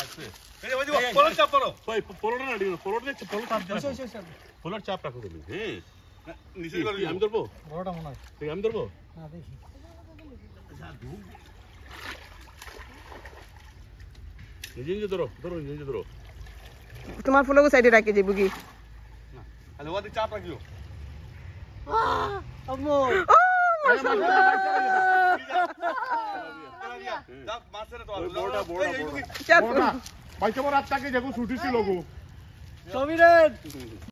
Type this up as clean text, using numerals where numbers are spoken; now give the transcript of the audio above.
লাগছে এই ওই যে পলট চাপ পড়ো ভাই পলট না দিও পলট দেখছ পলট চাপ দাও পলট চাপ রাখো তুমি হ্যাঁ নিচে করে আমি ধরবো বড়টা মনে হয় ঠিক আমি ধরবো না দেখি নিজে ধরো ধরো নিজে ধরো তোমার ফুলগো সাইডে রাখি যাবো কি আরে ওদি চাপ রাখিও আম্মু চাপ মাছের তো বড়টা বড়টা চাপ ভাই তোমার রাত থেকে দেখো ছুটি ছিল গো সমীরন